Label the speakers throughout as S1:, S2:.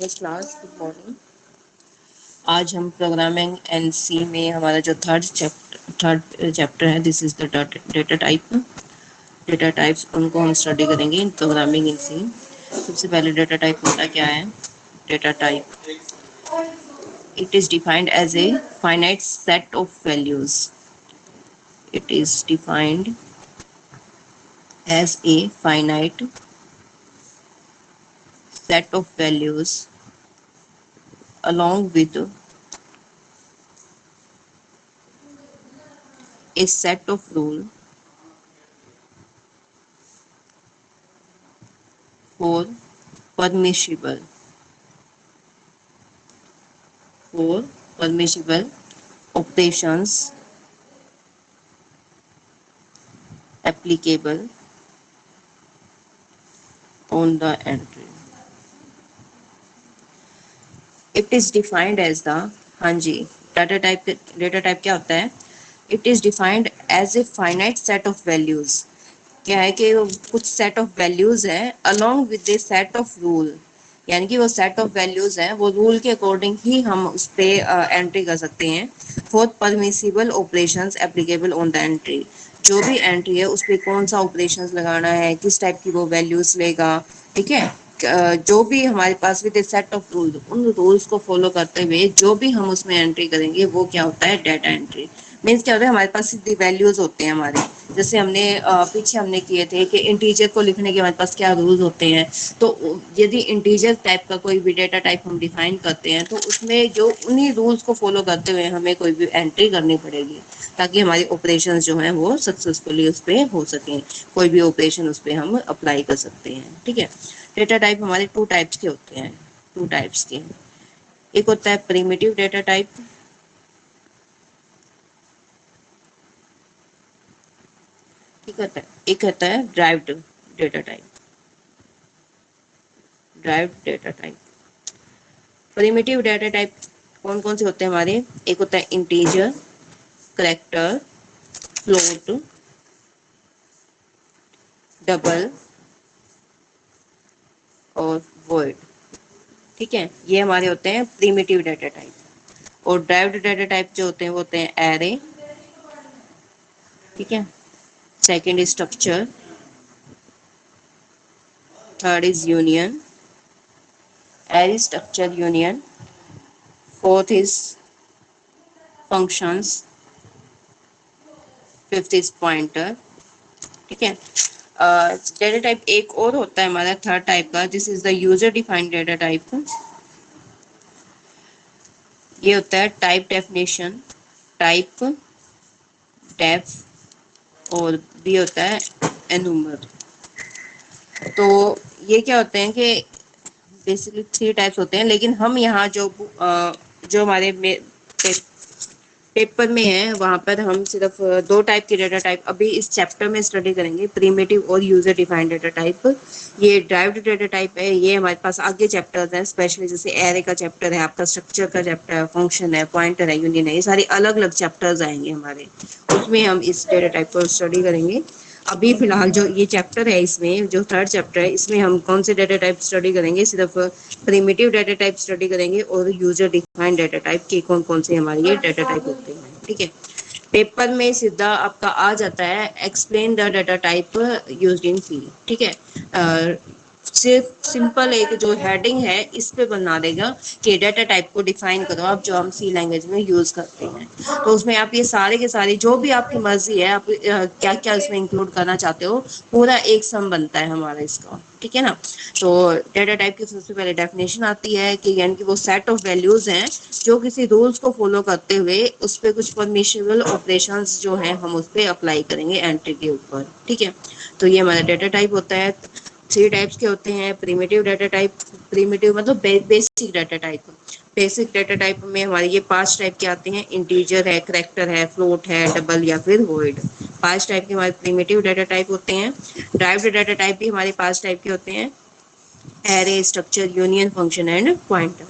S1: First class, good morning. आज हम programming and सी में हमारा जो थर्ड चैप्टर है, this is the data type. Data types उनको हम स्टडी करेंगे इन प्रोग्रामिंग इन सी। सबसे पहले डेटा टाइप होता क्या है? Data type, it is defined as a finite set of values. It is defined as a finite set of values along with a set of rules for permissible for permissible operations applicable on the entry. It is defined as the, हाँ जी, data type क्या होता है? It is defined as a finite set of values. क्या है कि वो कुछ set of values है along with a set of rule, यानी कि वो सेट ऑफ वैल्यूज हैं, वो रूल के अकॉर्डिंग ही हम उस पे एंट्री कर सकते हैं। For permissible operations applicable on the entry, जो भी एंट्री है उस पे कौन सा ऑपरेशंस लगाना है, किस टाइप की वो वैल्यूज लेगा, ठीक है। जो भी हमारे पास विद सेट ऑफ रूल, उन रूल्स को फॉलो करते हुए जो भी हम उसमें एंट्री करेंगे वो क्या होता है? Data entry. मीन्स क्या होता है, हमारे पास सीधी वैल्यूज होते हैं हमारे, जैसे हमने पीछे हमने किए थे कि इंटीजर को लिखने के हमारे पास क्या रूल्स होते हैं। तो यदि इंटीजर टाइप का कोई भी डेटा टाइप हम डिफाइन करते हैं तो उसमें जो उन्हीं रूल्स को फॉलो करते हुए हमें कोई भी एंट्री करनी पड़ेगी, ताकि हमारी ऑपरेशन जो है वो सक्सेसफुली उस पर हो सकें, कोई भी ऑपरेशन उस पर हम अप्लाई कर सकते हैं, ठीक है। डेटा टाइप हमारे टू टाइप्स के होते हैं, टू टाइप्स के। एक होता है प्रिमिटिव डेटा टाइप, ठीक होता है। एक होता है derived data type, derived data type. Primitive data type कौन कौन से होते हैं हमारे? एक होता है इंटीजर, कैरेक्टर, फ्लोट, डबल और वॉइड, ठीक है। ये हमारे होते हैं प्रिमिटिव डेटा टाइप। और ड्राइव्ड डेटा टाइप जो होते हैं वो होते हैं एरे, ठीक है। Second is structure, third is union, array structure union, fourth is functions, fifth is pointer, ठीक है। डेटा टाइप एक और होता है हमारा थर्ड टाइप का, this is the user defined data type. ये होता है टाइप डेफिनेशन, टाइप डेफ, और बी होता है एनूमर। तो ये क्या होते हैं कि बेसिकली थ्री टाइप्स होते हैं, लेकिन हम यहाँ जो हमारे पेपर में है वहां पर हम सिर्फ दो टाइप के डेटा टाइप अभी इस चैप्टर में स्टडी करेंगे, प्रिमिटिव और यूजर डिफाइंड डेटा टाइप। ये ड्राइव्ड डेटा टाइप है, ये हमारे पास आगे चैप्टर्स हैं, स्पेशली जैसे एरे का चैप्टर है, आपका स्ट्रक्चर का चैप्टर है, फंक्शन है, पॉइंटर है, यूनियन है, ये सारे अलग अलग चैप्टर्स आएंगे हमारे, उसमें हम इस डेटा टाइप को स्टडी करेंगे। अभी फिलहाल जो ये चैप्टर है, इसमें जो थर्ड चैप्टर है, इसमें हम कौन से डेटा टाइप स्टडी करेंगे? सिर्फ प्रिमिटिव डेटा टाइप स्टडी करेंगे और यूजर डिफाइंड डेटा टाइप के कौन कौन से हमारे ये डेटा टाइप होते हैं, ठीक है। पेपर में सीधा आपका आ जाता है explain the data type used in C, ठीक है। सिर्फ सिंपल एक जो हेडिंग है इस पे बना देगा कि डेटा टाइप को डिफाइन करो आप, जो हम सी लैंग्वेज में यूज करते हैं। तो उसमें आप ये सारे के सारे जो भी आपकी मर्जी है, आप क्या क्या इसमें इंक्लूड करना चाहते हो, पूरा एक सम बनता है हमारा इसका, ठीक है ना। तो डेटा टाइप की सबसे पहले डेफिनेशन आती है कि यानी कि वो सेट ऑफ वैल्यूज हैं जो किसी रूल्स को फॉलो करते हुए उस पर कुछ परमिशिबल ऑपरेशंस जो हैं हम उस पर अप्लाई करेंगे एंट्री के ऊपर, ठीक है। तो ये हमारा डेटा टाइप होता है। थ्री टाइप्स के होते हैं प्रिमिटिव डेटा टाइप, प्रिमिटिव मतलब basic data type. Basic data type में हमारे ये पांच टाइप के आते हैं, इंटीजर है, करैक्टर है, फ्लोट है, डबल या फिर वॉइड। पांच टाइप के हमारे प्रिमिटिव डाटा टाइप होते हैं। ड्राइव्ड डाटा टाइप भी हमारे पांच टाइप के होते हैं, array, structure, union, function and pointer.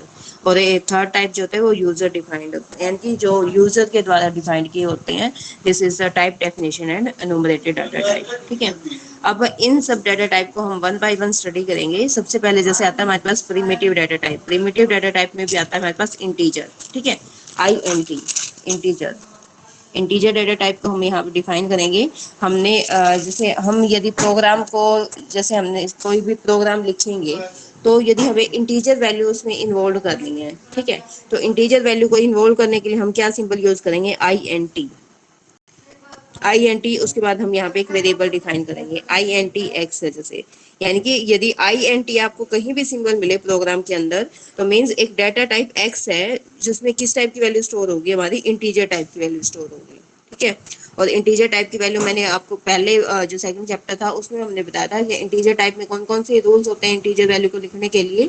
S1: और ये थर्ड टाइप जो होता है वो यूजर डिफाइंड होता है, यानी कि जो यूजर के द्वारा डिफाइंड किए होते हैं। This is the type definition and enumerated data type. ठीक है, अब इन सब डाटा टाइप को हम वन बाय वन स्टडी करेंगे। सबसे पहले जैसे आता है हमारे पास primitive data type. Primitive data type में भी आता है हमारे पास इंटीजर। ठीक है, INT, integer. Integer data type को हम यहाँ पे डिफाइन करेंगे। हमने जैसे हम यदि प्रोग्राम को, जैसे हमने कोई भी प्रोग्राम लिखेंगे तो यदि हमें इंटीजर वैल्यू उसमें इन्वॉल्व करनी है, ठीक है, तो इंटीजर वैल्यू को इन्वॉल्व करने के लिए हम क्या सिंबल यूज करेंगे, INT। INT, उसके बाद हम यहाँ पे एक वेरिएबल डिफाइन करेंगे INT x है जैसे, यानी कि यदि INT आपको कहीं भी सिंबल मिले प्रोग्राम के अंदर तो मीन्स एक डाटा टाइप x है जिसमें किस टाइप की वैल्यू स्टोर होगी, हमारी इंटीजर टाइप की वैल्यू स्टोर होगी। ठीक है, और इंटीजर टाइप की वैल्यू मैंने आपको पहले जो सेकंड चैप्टर था उसमें हमने बताया था कि इंटीजर टाइप में कौन कौन से रूल्स होते हैं इंटीजर वैल्यू को लिखने के लिए,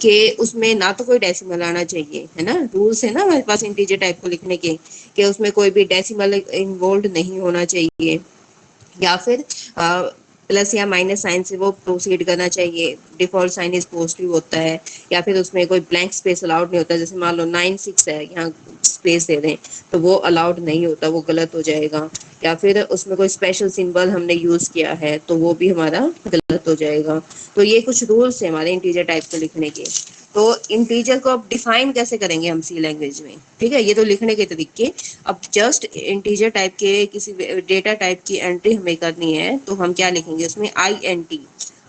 S1: कि उसमें ना तो कोई डेसिमल आना चाहिए, है ना, रूल्स है ना हमारे पास इंटीजर टाइप को लिखने के, कि उसमें कोई भी डेसिमल इन्वॉल्व नहीं होना चाहिए, या फिर प्लस या माइनस साइन से वो प्रोसीड करना चाहिए, डिफॉल्ट साइन इज पॉजिटिव होता है, या फिर उसमें कोई ब्लैंक स्पेस अलाउड नहीं होता। जैसे मान लो 9 6 है, यहाँ स्पेस दे दें तो वो अलाउड नहीं होता, वो गलत हो जाएगा। या फिर उसमें कोई स्पेशल सिंबल हमने यूज किया है तो वो भी हमारा गलत हो जाएगा। तो ये कुछ रूल्स है हमारे इंटीजर टाइप को लिखने के। तो इंटीजर को अब डिफाइन कैसे करेंगे हम सी लैंग्वेज में, ठीक है, ये तो लिखने के तरीके। अब जस्ट इंटीजर टाइप के किसी डेटा टाइप की एंट्री हमें करनी है तो हम क्या लिखेंगे उसमें,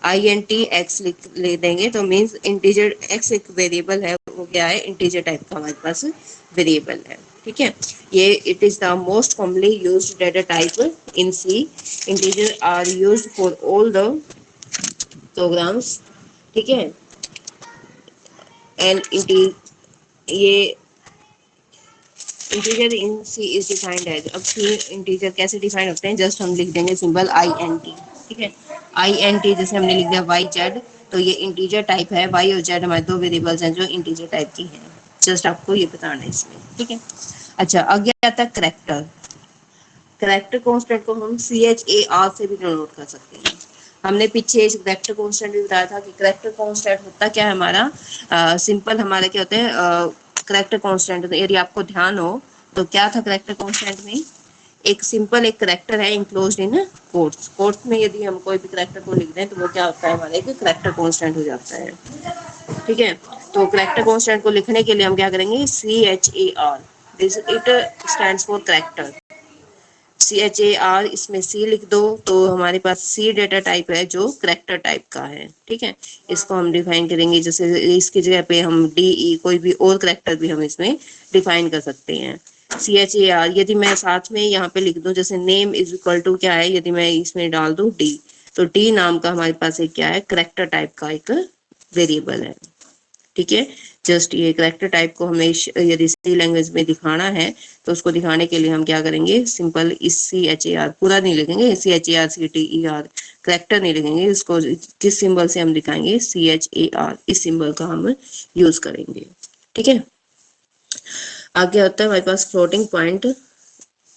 S1: INT x लिख ले देंगे, तो मीन्स इंटीजर x एक वेरिएबल है, वो क्या है, इंटीजर टाइप का हमारे पास वेरिएबल है। ठीक है, ये it is the most commonly used data type in C. Integer are used for all the programs. ठीक है, एंड ये integer in C is defined as. अब सी इंटीजर कैसे डिफाइन होते हैं, जस्ट हम लिख देंगे सिंबल INT। ठीक है, INT जैसे हमने लिख दिया YZ, तो ये इंटीजर टाइप है। Y और Z हमारे दो वेरिएबल्स हैं जो इंटीजर टाइप की हैं। जस्ट आपको ये बताना है इसमें। ठीक है, अच्छा आगे आता है करेक्टर। करेक्टर कांस्टेंट को हम CHAR से भी डिनोट कर सकते हैं। हमने पीछे इस करेक्टर कांस्टेंट भी बताया था कि करेक्टर कांस्टेंट होता क्या है हमारा, सिंपल हमारा क्या होता है, करेक्टर कांस्टेंट यदि आपको ध्यान हो तो क्या था करेक्टर कांस्टेंट में, एक सिंपल एक करेक्टर है इंक्लोज्ड इन कोट्स। कोट्स में यदि हम कोई भी करेक्टर को लिख दें तो वो क्या होता है, हमारा एक करेक्टर कांस्टेंट हो जाता है। ठीक है, तो करेक्टर कांस्टेंट को लिखने के लिए हम क्या करेंगे, CHAR, this it stands for character. CHAR, इसमें C लिख दो तो हमारे पास C डेटा टाइप है जो करेक्टर टाइप का है। ठीक है, इसको हम डिफाइन करेंगे, जैसे इसकी जगह पे हम DE कोई भी और करेक्टर भी हम इसमें डिफाइन कर सकते हैं। CHAR यदि मैं साथ में यहाँ पे लिख दूं, जैसे नेम इज इक्वल टू क्या है, यदि मैं इसमें डाल दूं D, तो D नाम का हमारे पास एक क्या है, करेक्टर टाइप का एक वेरिएबल है। ठीक है, जस्ट ये करेक्टर टाइप को हमें यदि सी लैंग्वेज में दिखाना है तो उसको दिखाने के लिए हम क्या करेंगे, सिंपल इस CHAR पूरा नहीं लिखेंगे, CHAR करेक्टर नहीं लिखेंगे, इसको किस सिंबल से हम दिखाएंगे, CHAR, इस सिंबल का हम यूज करेंगे। ठीक है, आगे होता है हमारे पास फ्लोटिंग पॉइंट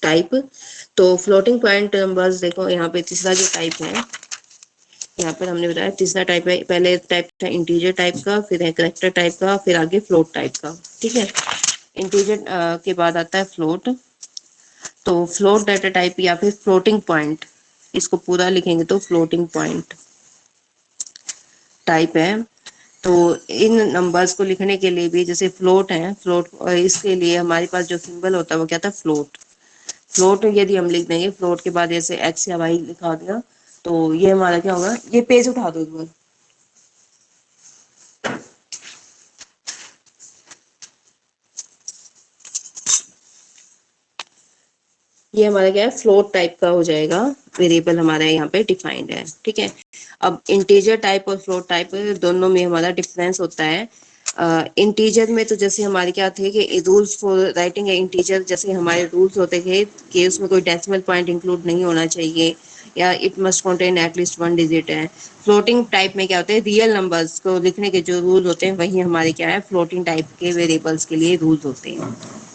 S1: टाइप। तो फ्लोटिंग पॉइंट नंबर्स देखो, यहाँ पे तीसरा जो टाइप है, यहाँ पर हमने बताया तीसरा टाइप है। पहले टाइप था इंटीजर टाइप का, फिर है करेक्टर टाइप का, फिर आगे फ्लोट टाइप का। ठीक है, इंटीजर के बाद आता है फ्लोट। तो फ्लोट डाटा टाइप या फिर फ्लोटिंग पॉइंट, इसको पूरा लिखेंगे तो फ्लोटिंग पॉइंट टाइप है। तो इन नंबर्स को लिखने के लिए भी जैसे फ्लोट है, फ्लोट इसके लिए हमारे पास जो सिंबल होता है वो क्या था, फ्लोट। फ्लोट यदि हम लिख देंगे, फ्लोट के बाद जैसे एक्स या वाई लिखा दिया तो ये हमारा क्या होगा, ये पेज उठा दो एक बार। ये हमारा क्या है, फ्लोट टाइप का हो जाएगा, वेरिएबल हमारा यहाँ पे डिफाइंड है। ठीक है, अब इंटीजर टाइप और फ्लोट टाइप दोनों में हमारा डिफरेंस होता है। इंटीजर में तो जैसे हमारे क्या थे कि रूल्स फॉर राइटिंग है इंटीजर, जैसे हमारे रूल्स होते थे कि उसमें कोई डेसिमल पॉइंट इंक्लूड नहीं होना चाहिए, या it must contain at least 1 digit है। फ्लोटिंग टाइप में क्या होता है, रियल नंबर्स को लिखने के जो रूल होते हैं वही हमारे क्या है, फ्लोटिंग टाइप के वेरिएबल्स के लिए रूल्स होते हैं।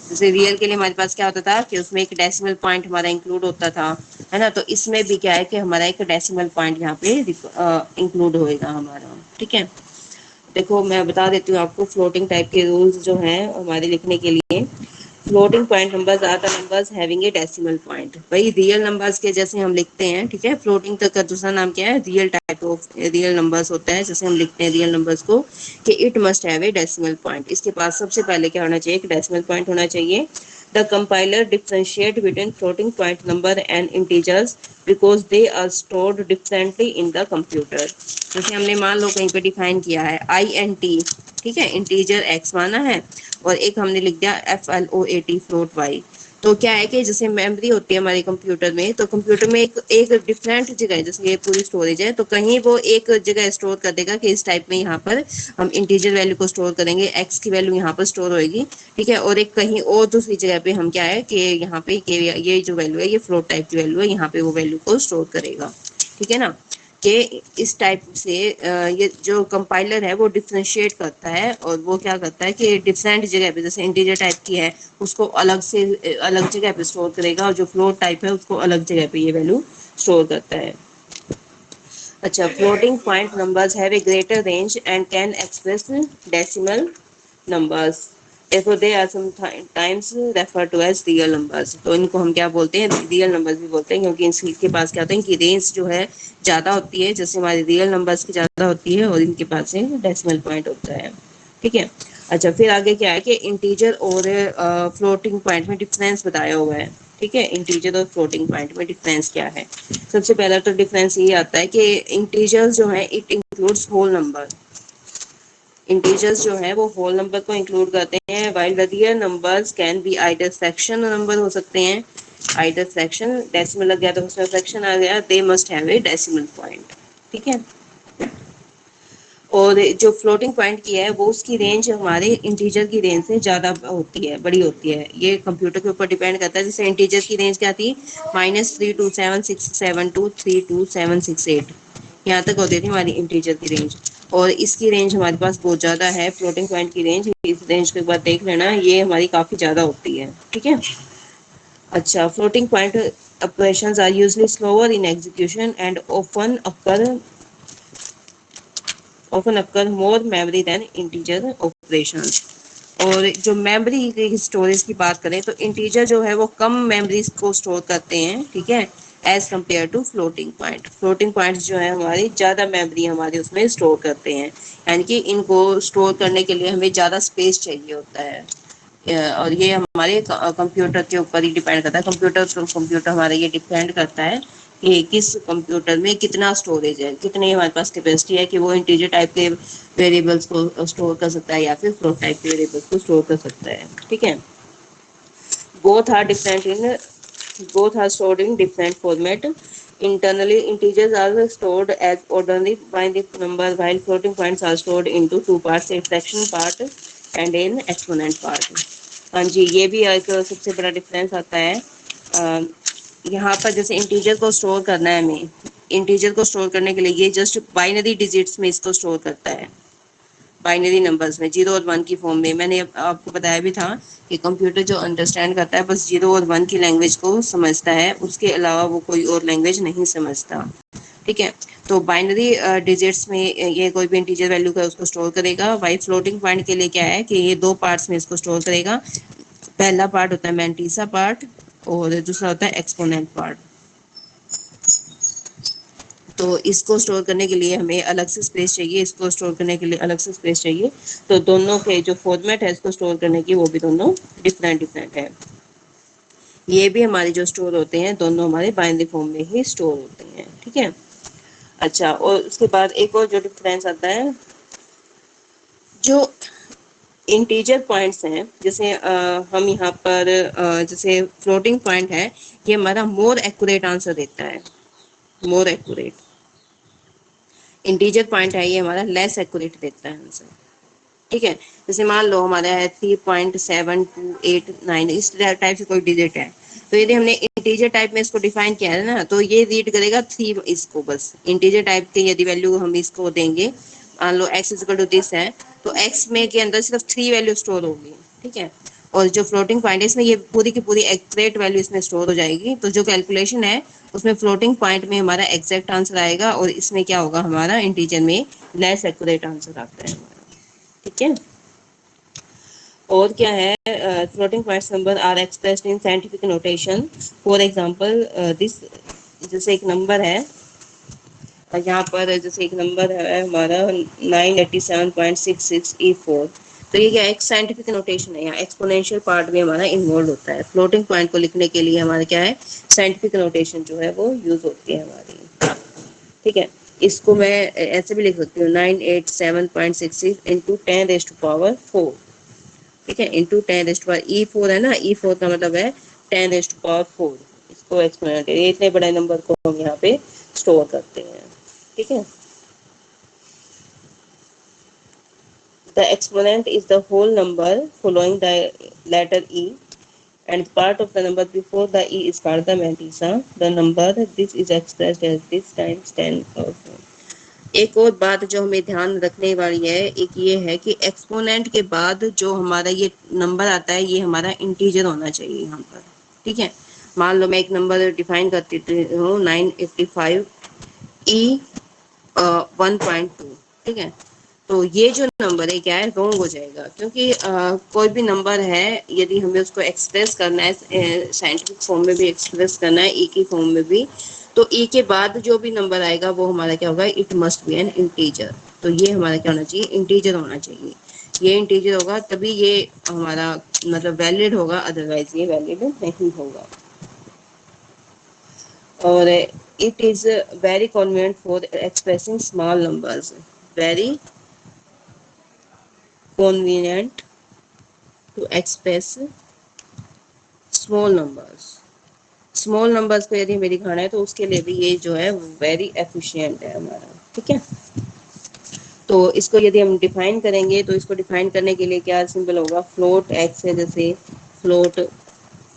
S1: जैसे रियल के लिए हमारे पास क्या होता था कि उसमें एक डेसिमल पॉइंट हमारा इंक्लूड होता था, है ना, तो इसमें भी क्या है कि हमारा एक डेसिमल पॉइंट यहाँ पे इंक्लूड होएगा हमारा। ठीक है, देखो मैं बता देती हूँ आपको फ्लोटिंग टाइप के रूल्स जो हैं हमारे लिखने के लिए। Floating point numbers are the numbers having a decimal point. वही रियल नंबर्स के जैसे हम लिखते हैं, ठीक है। फ्लोटिंग तक का दूसरा नाम क्या है, real type of real numbers होता है, जैसे हम लिखते हैं रियल नंबर्स को कि it must have a decimal point. इसके पास सबसे पहले क्या होना चाहिए, एक डेसिमल पॉइंट होना चाहिए। The compiler differentiate between floating point number and integers because they are stored differently in the computer. जैसे हमने मान लो कहीं पे डिफाइन किया है INT, ठीक है, इंटीजर x माना है, और एक हमने लिख दिया FLOAT फ्लोट y। तो क्या है कि जैसे मेमोरी होती है हमारे कंप्यूटर में, तो कंप्यूटर में एक एक डिफरेंट जगह है, जैसे ये पूरी स्टोरेज है, तो कहीं वो एक जगह स्टोर कर देगा कि इस टाइप में यहाँ पर हम इंटीजर वैल्यू को स्टोर करेंगे, x की वैल्यू यहाँ पर स्टोर होगी, ठीक है। और एक कहीं और दूसरी जगह पे हम क्या है कि यहाँ पे कि ये जो वैल्यू है ये फ्लोट टाइप की वैल्यू है, यहाँ पे वो वैल्यू को स्टोर करेगा, ठीक है ना। कि इस टाइप से ये जो कंपाइलर है वो डिफरेंशिएट करता है, और वो क्या करता है कि डिफरेंट जगह पे, जैसे इंटीजर टाइप की है उसको अलग से अलग जगह पे स्टोर करेगा, और जो फ्लोट टाइप है उसको अलग जगह पे ये वैल्यू स्टोर करता है। अच्छा, floating point numbers have a greater range and can express decimal numbers, therefore they are sometimes referred to as real numbers। तो इनको हम क्या बोलते हैं, रियल नंबर्स भी बोलते हैं, क्योंकि इनके पास क्या होता है, इनकी रेंज जो है ज्यादा होती है, जैसे हमारी रियल नंबर्स की ज्यादा होती है, और इनके पास एक डेसिमल पॉइंट होता है, ठीक है। अच्छा, फिर आगे क्या है कि इंटीजर और फ्लोटिंग पॉइंट में डिफरेंस बताया हुआ है, ठीक है। इंटीजर और फ्लोटिंग पॉइंट में डिफरेंस क्या है, सबसे पहला तो डिफरेंस ये आता है कि इंटीजर्स जो है it includes whole number. Integers जो है वो होल नंबर को इंक्लूड करते हैं, while the real numbers can be either fraction number हो सकते हैं, आइदर फ्रैक्शन, डेसिमल लग गया तो उसमें फ्रैक्शन आ गया, they must have a decimal point, ठीक है। और जो फ्लोटिंग पॉइंट की है वो उसकी रेंज हमारे इंटीजर की रेंज से ज्यादा होती है, बड़ी होती है, ये कंप्यूटर के ऊपर डिपेंड करता है। जैसे इंटीजर की रेंज क्या थी, -32767232768, यहाँ तक होती थी हमारी इंटीजर की रेंज, और इसकी रेंज हमारे पास बहुत ज्यादा है, फ्लोटिंग पॉइंट की रेंज। इस रेंज के बाद देख लेना, ये हमारी काफी ज्यादा होती है, ठीक है। अच्छा, floating point operations are usually slower in execution and often occur more memory than integer operations। और जो मेमोरी की स्टोरेज की बात करें तो इंटीजर जो है वो कम मेमोरी को स्टोर करते हैं, ठीक है, as compare to floating point. Floating point जो है हमारी ज्यादा मेमोरी हमारे उसमें स्टोर करते हैं, यानी कि इनको स्टोर करने के लिए हमें ज्यादा स्पेस चाहिए होता है। और ये हमारे कंप्यूटर के ऊपर ही डिपेंड करता है, कंप्यूटर टू कंप्यूटर हमारा ये डिपेंड करता है कि किस कंप्यूटर में कितना स्टोरेज है, कितनी हमारे पास कैपेसिटी है कि वो इंटीजर टाइप के वेरिएबल्स को स्टोर कर सकता है या फिर फ्लोट टाइप के वेरिएबल्स को स्टोर कर सकता है, ठीक है। both are different in both are stored in different format। Internally, integers are stored as ordinary binary number, while floating points are stored into two parts, a fraction part and an exponent part। हाँ जी, ये भी एक सबसे बड़ा difference आता है। यहाँ पर जैसे इंटीजर को स्टोर करना है हमें, इंटीजर को स्टोर करने के लिए ये जस्ट बाइनरी डिजिट्स में इसको स्टोर करता है, बाइनरी नंबर्स में 0 और 1 की फॉर्म में। मैंने आपको बताया भी था कि कंप्यूटर जो अंडरस्टैंड करता है बस 0 और 1 की लैंग्वेज को समझता है, उसके अलावा वो कोई और लैंग्वेज नहीं समझता, ठीक है। तो बाइनरी डिजिट्स में ये कोई भी इंटीजर वैल्यू का उसको स्टोर करेगा। वाई फ्लोटिंग पॉइंट के लिए क्या है कि ये दो पार्ट्स में इसको स्टोर करेगा। पहला पार्ट होता है मैंटीसा पार्ट, और दूसरा होता है एक्सपोनेंट पार्ट। तो इसको स्टोर करने के लिए हमें अलग से स्पेस चाहिए, इसको स्टोर करने के लिए अलग से स्पेस चाहिए। तो दोनों के जो फॉर्मेट है इसको स्टोर करने की वो भी दोनों डिफरेंट डिफरेंट है। ये भी हमारे जो स्टोर होते हैं दोनों हमारे बाइनरी फॉर्म में ही स्टोर होते हैं, ठीक है। अच्छा, और उसके बाद एक और जो डिफरेंस आता है, जो इंटीजर पॉइंट्स हैं, जैसे हम यहाँ पर जैसे फ्लोटिंग पॉइंट है, ये हमारा मोर एक्यूरेट आंसर देता है, मोर एक्यूरेट। इंटीजर पॉइंट है ये हमारा लेस एक्यूरेट देता है आंसर, ठीक है। जैसे मान लो हमारा है 3.7289, इस टाइप से कोई डिजिट है, तो यदि हमने इंटीजर टाइप में इसको डिफाइन किया है ना, तो ये रीड करेगा 3, इसको बस इंटीजर टाइप के यदि वैल्यू हम इसको देंगे, मान लो x is equal to this है, तो x में के अंदर सिर्फ 3 वैल्यू स्टोर होगी, ठीक है। और जो फ्लोटिंग पॉइंट है इसमें ये पूरी की पूरी एक्यूरेट वैल्यू इसमें स्टोर हो जाएगी। तो जो कैलकुलेशन है उसमें फ्लोटिंग पॉइंट में हमारा एग्जैक्ट आंसर आएगा, और इसमें क्या होगा, हमारा इंटीजर में लेस एक्यूरेट आंसर आता है हमारा, ठीक है। और क्या है, floating points number are expressed in scientific notation. For example this, जैसे एक नंबर है, यहाँ पर जैसे एक नंबर है हमारा 987.66E4, तो ये क्या एक साइंटिफिक नोटेशन है, यहाँ एक्सपोनेंशियल पार्ट भी हमारा इन्वॉल्व होता है। फ्लोटिंग पॉइंट को लिखने के लिए हमारा क्या है, साइंटिफिक नोटेशन जो है वो यूज होती है हमारी, ठीक है। इसको मैं ऐसे भी लिख सकती हूँ 987.66 इंटू 10⁻⁴, ठीक है, इंटू 10⁻⁴, है ना, E4 का मतलब है 10⁻⁴। इसको एक्सपोनेंट, ये इतने बड़े नंबर को हम यहाँ पे स्टोर करते हैं, ठीक है। The exponent is the whole number following the letter E, and part of the number before the E is called the mantissa. The number this is expressed as this times 10 or 4. एक और बात जो हमें ध्यान रखने वाली है, एक ये है कि एक्सपोनेंट के बाद जो हमारा ये नंबर आता है, ये हमारा इंटीजर होना चाहिए यहाँ पर, ठीक है। मान लो मैं एक नंबर डिफाइन करती हूँ 985 E 1.2, ठीक है। तो ये जो नंबर है क्या है, रॉन्ग हो जाएगा, क्योंकि कोई भी नंबर है यदि हमें उसको एक्सप्रेस करना है, साइंटिफिक फॉर्म में भी एक्सप्रेस करना है, ई की फॉर्म में भी, तो ई के बाद जो भी नंबर आएगा वो हमारा क्या होगा, it must be N integer. तो ये हमारा क्या होना चाहिए, इंटीजर होना चाहिए। ये इंटीजर होगा तभी ये हमारा मतलब वैलिड होगा, अदरवाइज ये वैलिड नहीं होगा। और it is very convenient for expressing small numbers, very convenient to express small numbers। Small numbers को यदि हमें दिखाना है तो उसके लिए भी ये जो है वेरी एफिशिएंट है हमारा, ठीक है। तो इसको यदि हम डिफाइन करेंगे तो इसको डिफाइन करने के लिए क्या सिंबल होगा, फ्लोट एक्स है, जैसे फ्लोट,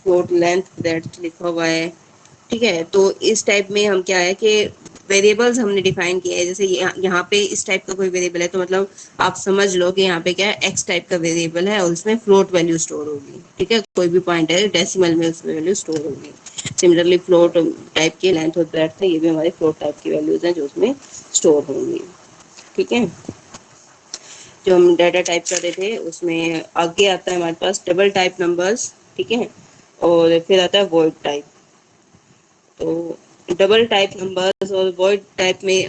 S1: फ्लोट लेंथ ब्रेड्थ लिखा हुआ है, ठीक है। तो इस टाइप में हम क्या है कि वेरिएबल्स हमने डिफाइन किए हैं, जैसे यहाँ पे इस टाइप का कोई वेरिएबल है तो मतलब आप समझ लो कि यहाँ पे क्या है, एक्स टाइप का वेरिएबल है और उसमें फ्लोट वैल्यू स्टोर होगी, ठीक है। कोई भी पॉइंट है डेसिमल में उसमें वैल्यू स्टोर होगी। सिमिलरली फ्लोट टाइप की लेंथ और ब्रेड्थ है, ये भी हमारे फ्लोट टाइप की वैल्यूज हैं जो उसमें स्टोर होंगी, ठीक है। जो हम डाटा टाइप कर रहे थे उसमें आगे आता है हमारे पास डबल टाइप नंबर्स, ठीक है, और फिर आता है वॉइड टाइप। तो डबल टाइप नंबर्स और वॉइड टाइप में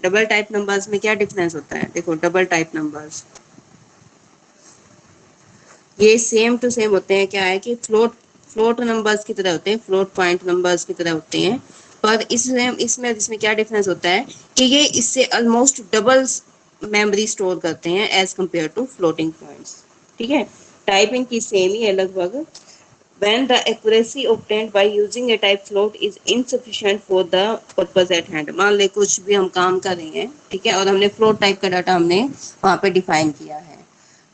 S1: डबल टाइप नंबर्स में क्या डिफरेंस होता है, देखो डबल टाइप नंबर्स ये सेम टू सेम होते हैं, क्या है कि फ्लोट फ्लोट नंबर्स की तरह होते हैं, फ्लोट पॉइंट नंबर्स की तरह होते हैं, पर इसमें क्या डिफरेंस होता है कि ये इससे ऑलमोस्ट डबल मेमोरी स्टोर करते हैं as compare to floating points, ठीक है। टाइपिंग की सेम ही है लगभग। when the accuracy obtained by using a type float is insufficient for the purpose at hand। मान ले कुछ भी हम काम कर रहे हैं, ठीक है, और हमने फ्लोट टाइप का डाटा हमने वहां पे डिफाइन किया है,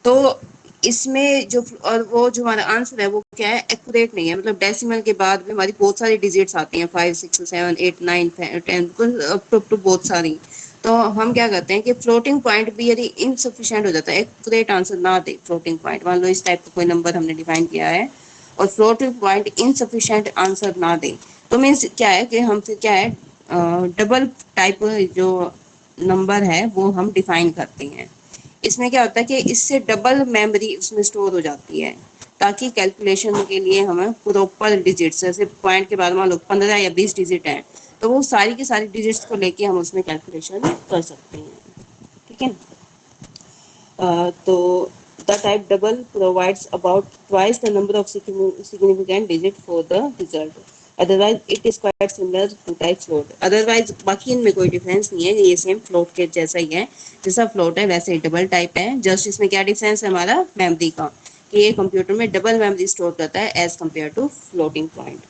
S1: तो इसमें जो और वो जो हमारा आंसर है वो क्या है, एक्यूरेट नहीं है, मतलब डेसिमल के बाद भी हमारी बहुत सारी डिजिट्स आती हैं, 5 6 7 8 9 10 अप टू बहुत सारी। तो हम क्या करते हैं कि फ्लोटिंग पॉइंट भी यदि इनसफिशिएंट हो जाता है, एक्यूरेट आंसर ना दे फ्लोटिंग पॉइंट, मान लो इस टाइप का कोई नंबर हमने डिफाइन किया है और फ्लोटिंग पॉइंट इनसफिशिएंट आंसर ना दे, तो मीन्स क्या है कि हम फिर क्या है, डबल टाइप जो नंबर है वो हम डिफाइन करते हैं। इसमें क्या होता है कि इससे डबल मेमोरी उसमें स्टोर हो जाती है, ताकि कैलकुलेशन के लिए हमें प्रॉपर डिजिट्स, जैसे पॉइंट के बाद मान लो 15 या 20 डिजिट है, तो वो सारी की सारी डिजिट्स को लेके हम उसमें कैलकुलेशन कर सकते हैं, ठीक है। तो the type double provides about twice the number of significant digit for the result, otherwise it is quite similar to type float। otherwise बाकी इनमें कोई डिफरेंस नहीं है, ये सेम फ्लोट के जैसा ही है, जैसा फ्लोट है वैसे ही डबल टाइप है, जस्ट इसमें क्या डिफरेंस है हमारा मेमोरी का, कि ये कंप्यूटर में डबल मेमोरी स्टोर करता है as compare to floating point.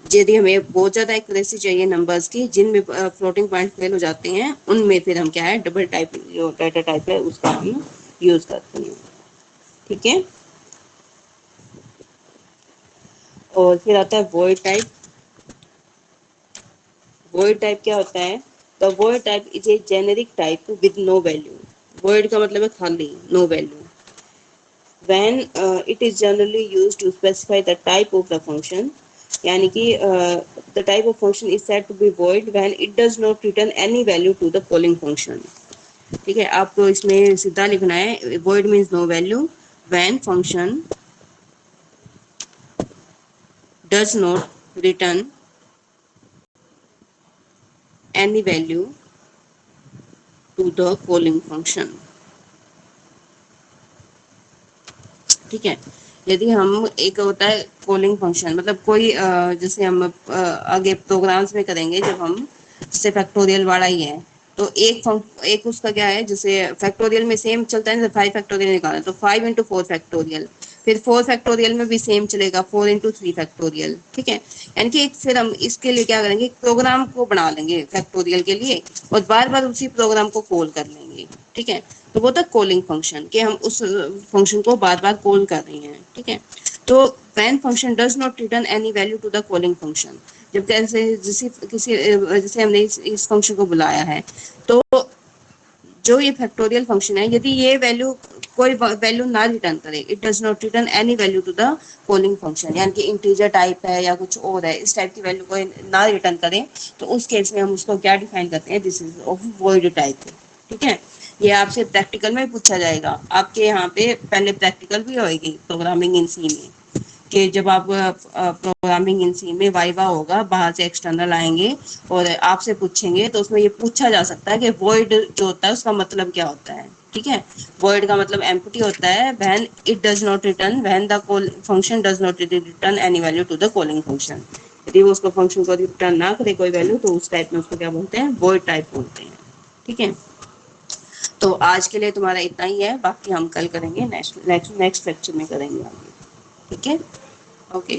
S1: यदि हमें बहुत ज्यादा एक्यूरेसी चाहिए नंबर्स की, जिनमें फ्लोटिंग पॉइंट फेल हो जाते हैं, उनमें फिर हम क्या है, डबल टाइप जो डाटा टाइप है उसका हम यूज करते हैं, ठीक है। और फिर आता है वॉइड टाइप। वॉइड टाइप क्या होता है, the void type is a generic type with no value. Void का मतलब है खाली, no value. when it is generally used to specify the type of the function, यानी कि the type of function is said to be void when it does not return any value to the calling function। ठीक है, आपको इसमें सीधा लिखना है void means no value, when function does not return any value to the calling function। ठीक है, यदि हम एक होता है कॉलिंग फंक्शन, मतलब कोई जैसे हम आगे प्रोग्राम्स में करेंगे, जब हम जैसे फैक्टोरियल वाला ही है, तो एक उसका क्या है, जैसे फैक्टोरियल में सेम चलता है ना, 5 फैक्टोरियल निकालना है तो 5 इंटू 4 फैक्टोरियल, फिर 4 फैक्टोरियल में भी सेम चलेगा 4 इंटू 3 फैक्टोरियल। ठीक है, यानी कि एक फिर हम इसके लिए क्या करेंगे, प्रोग्राम को बना लेंगे फैक्टोरियल के लिए और बार बार उसी प्रोग्राम को कॉल कर लेंगे। ठीक है, तो वो था कॉलिंग फंक्शन, कि हम उस फंक्शन को बार बार कॉल कर रही हैं। ठीक है, तो when function does not return any value to the calling function, जब जैसे जैसे हमने इस फंक्शन को बुलाया है, तो जो ये फैक्टोरियल फंक्शन है, यदि ये वैल्यू कोई वैल्यू ना रिटर्न करे, it does not return any value to the calling function, यानी कि इंटीजर टाइप है या कुछ और है, इस टाइप की वैल्यू कोई ना रिटर्न करे, तो उस केस में हम उसको क्या डिफाइन करते हैं, this is of void type. ठीक है, ये आपसे प्रैक्टिकल में पूछा जाएगा, आपके यहाँ पे पहले प्रैक्टिकल भी होगी प्रोग्रामिंग इन सी में, कि जब आप प्रोग्रामिंग इन सी में वाइवा होगा, बाहर से एक्सटर्नल आएंगे और आपसे पूछेंगे, तो उसमें ये पूछा जा सकता है कि वॉइड जो होता है उसका मतलब क्या होता है। ठीक है, वॉइड का मतलब एम्प्टी होता है when it does not return, when the function does not return any value to the calling function. यदि वो उसको फंक्शन को रिटर्न ना करे कोई वैल्यू, तो उस टाइप में उसको क्या बोलते हैं, वॉइड टाइप बोलते हैं। ठीक है, तो आज के लिए तुम्हारा इतना ही है, बाकी हम कल करेंगे, नेक्स्ट नेक्स्ट नेक्स्ट लेक्चर में करेंगे आगे। ठीक है, ओके।